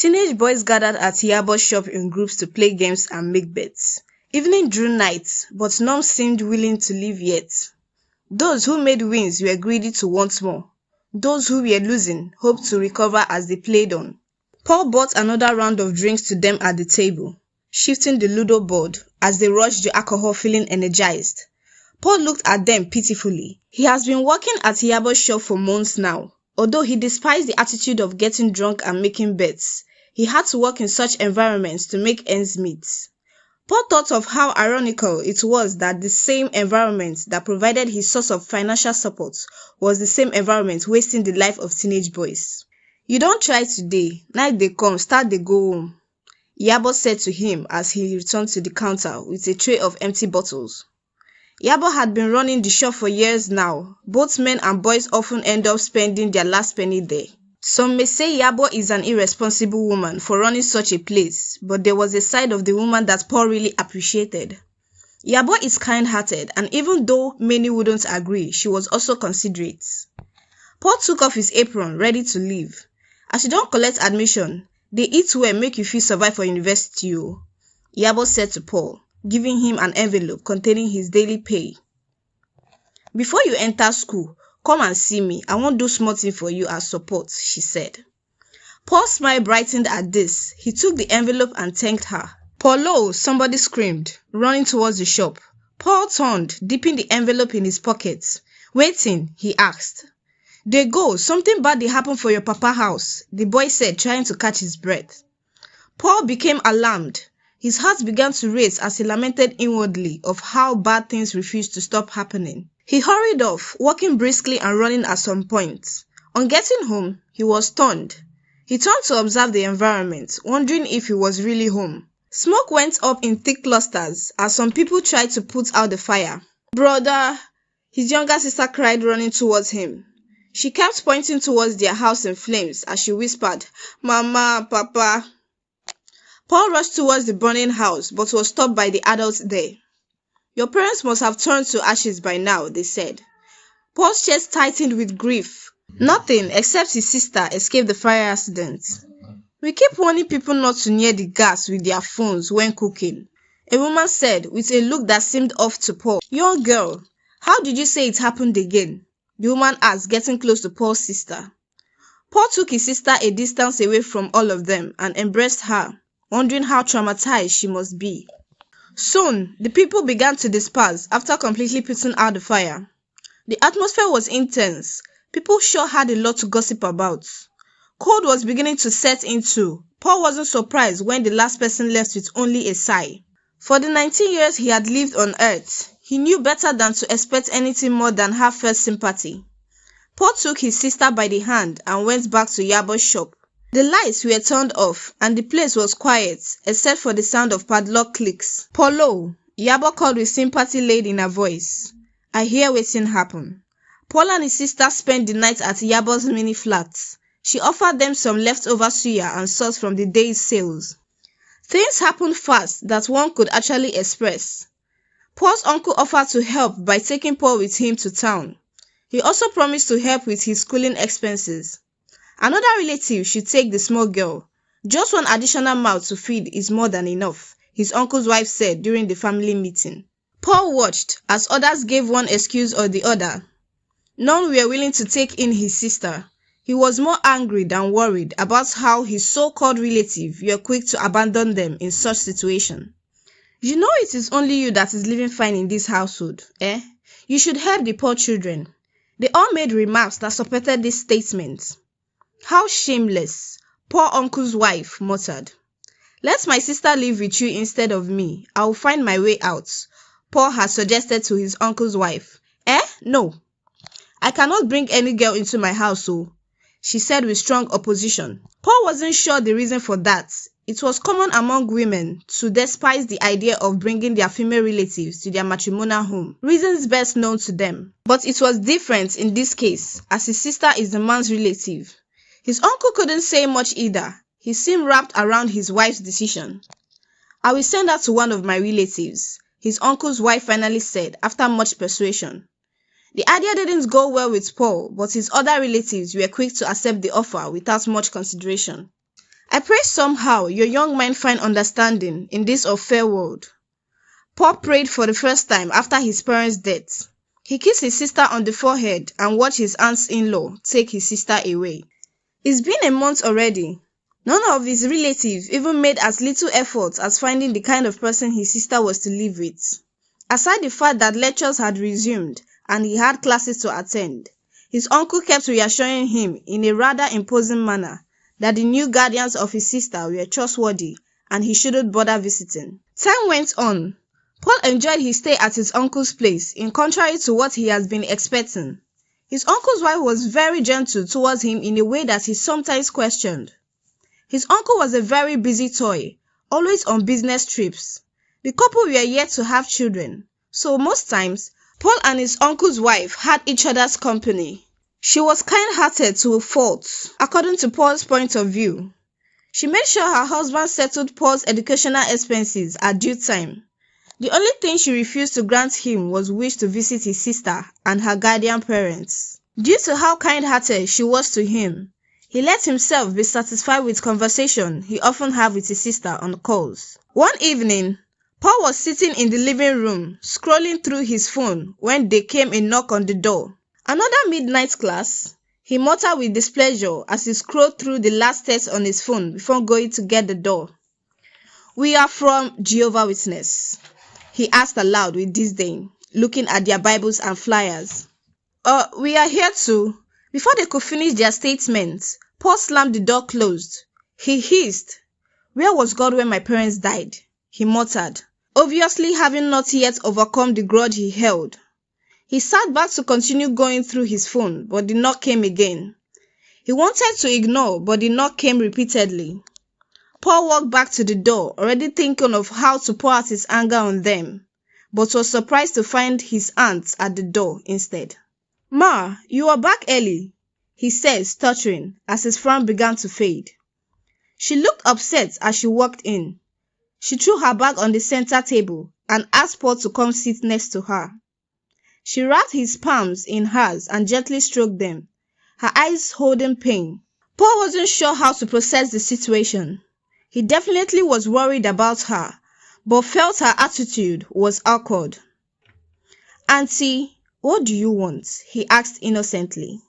Teenage boys gathered at Yabo's shop in groups to play games and make bets. Evening drew night, but none seemed willing to leave yet. Those who made wins were greedy to want more. Those who were losing hoped to recover as they played on. Paul bought another round of drinks to them at the table, shifting the Ludo board as they rushed the alcohol feeling energized. Paul looked at them pitifully. He has been working at Yabo's shop for months now. Although he despised the attitude of getting drunk and making bets, he had to work in such environments to make ends meet. Paul thought of how ironical it was that the same environment that provided his source of financial support was the same environment wasting the life of teenage boys. "You don't try today, night they come, start they go home," Yabo said to him as he returned to the counter with a tray of empty bottles. Yabo had been running the shop for years now. Both men and boys often end up spending their last penny there. Some may say Yabo is an irresponsible woman for running such a place, but there was a side of the woman that Paul really appreciated. Yabo is kind-hearted, and even though many wouldn't agree, she was also considerate. Paul took off his apron, ready to leave. "As you don't collect admission, they eat well make you fit survive for university o," Yabo said to Paul, giving him an envelope containing his daily pay. "Before you enter school, come and see me. I won't do small thing for you as support," she said. Paul's smile brightened at this. He took the envelope and thanked her. "Paulo!" somebody screamed, running towards the shop. Paul turned, dipping the envelope in his pocket. "Waiting?" he asked. "They go. Something bad happened for your papa house," the boy said, trying to catch his breath. Paul became alarmed. His heart began to race as he lamented inwardly of how bad things refused to stop happening. He hurried off, walking briskly and running at some point. On getting home, he was stunned. He turned to observe the environment, wondering if he was really home. Smoke went up in thick clusters as some people tried to put out the fire. "Brother!" his younger sister cried, running towards him. She kept pointing towards their house in flames as she whispered, "Mama, Papa." Paul rushed towards the burning house, but was stopped by the adults there. "Your parents must have turned to ashes by now," they said. Paul's chest tightened with grief. Nothing except his sister escaped the fire accident. "We keep warning people not to near the gas with their phones when cooking," a woman said with a look that seemed off to Paul. "Young girl, how did you say it happened again?" the woman asked, getting close to Paul's sister. Paul took his sister a distance away from all of them and embraced her, wondering how traumatized she must be. Soon, the people began to disperse after completely putting out the fire. The atmosphere was intense. People sure had a lot to gossip about. Cold was beginning to set in too. Paul wasn't surprised when the last person left with only a sigh. For the 19 years he had lived on earth, he knew better than to expect anything more than heartfelt sympathy. Paul took his sister by the hand and went back to Yabo's shop. The lights were turned off and the place was quiet except for the sound of padlock clicks. "Paulo," Yabo called with sympathy laid in her voice. "I hear wetin happen." Paul and his sister spent the night at Yabo's mini flat. She offered them some leftover suya and sauce from the day's sales. Things happened fast that one could actually express. Paul's uncle offered to help by taking Paul with him to town. He also promised to help with his schooling expenses. Another relative should take the small girl. "Just one additional mouth to feed is more than enough," his uncle's wife said during the family meeting. Paul watched as others gave one excuse or the other. None were willing to take in his sister. He was more angry than worried about how his so-called relative were quick to abandon them in such situation. "You know it is only you that is living fine in this household, eh? You should help the poor children." They all made remarks that supported this statement. "How shameless," poor uncle's wife muttered. "Let my sister live with you instead of me. I will find my way out," Paul had suggested to his uncle's wife. No. "I cannot bring any girl into my house, she said with strong opposition. Paul wasn't sure the reason for that. It was common among women to despise the idea of bringing their female relatives to their matrimonial home, reasons best known to them. But it was different in this case, as his sister is the man's relative. His uncle couldn't say much either. He seemed wrapped around his wife's decision. "I will send her to one of my relatives," his uncle's wife finally said after much persuasion. The idea didn't go well with Paul, but his other relatives were quick to accept the offer without much consideration. I pray somehow your young mind find understanding in this unfair world. Paul prayed for the first time after his parents' death. He kissed his sister on the forehead and watched his aunts-in-law take his sister away. It's been a month already. None of his relatives even made as little effort as finding the kind of person his sister was to live with. Aside the fact that lectures had resumed and he had classes to attend, his uncle kept reassuring him in a rather imposing manner that the new guardians of his sister were trustworthy and he shouldn't bother visiting. Time went on. Paul enjoyed his stay at his uncle's place in contrary to what he has been expecting. His uncle's wife was very gentle towards him in a way that he sometimes questioned. His uncle was a very busy toy, always on business trips. The couple were yet to have children, so most times, Paul and his uncle's wife had each other's company. She was kind-hearted to a fault, according to Paul's point of view. She made sure her husband settled Paul's educational expenses at due time. The only thing she refused to grant him was wish to visit his sister and her guardian parents. Due to how kind-hearted she was to him, he let himself be satisfied with conversation he often had with his sister on calls. One evening, Paul was sitting in the living room, scrolling through his phone when there came a knock on the door. Another midnight class? He muttered with displeasure as he scrolled through the last text on his phone before going to get the door. "We are from Jehovah's Witness," he asked aloud with disdain, looking at their Bibles and flyers. We are here to..." Before they could finish their statements, Paul slammed the door closed. He hissed, "Where was God when my parents died?" he muttered, obviously having not yet overcome the grudge he held. He sat back to continue going through his phone, but the knock came again. He wanted to ignore, but the knock came repeatedly. Paul walked back to the door, already thinking of how to pour out his anger on them, but was surprised to find his aunt at the door instead. "Ma, you are back early," he said, stuttering, as his frown began to fade. She looked upset as she walked in. She threw her bag on the center table and asked Paul to come sit next to her. She wrapped his palms in hers and gently stroked them, her eyes holding pain. Paul wasn't sure how to process the situation. He definitely was worried about her, but felt her attitude was awkward. "Auntie, what do you want?" he asked innocently.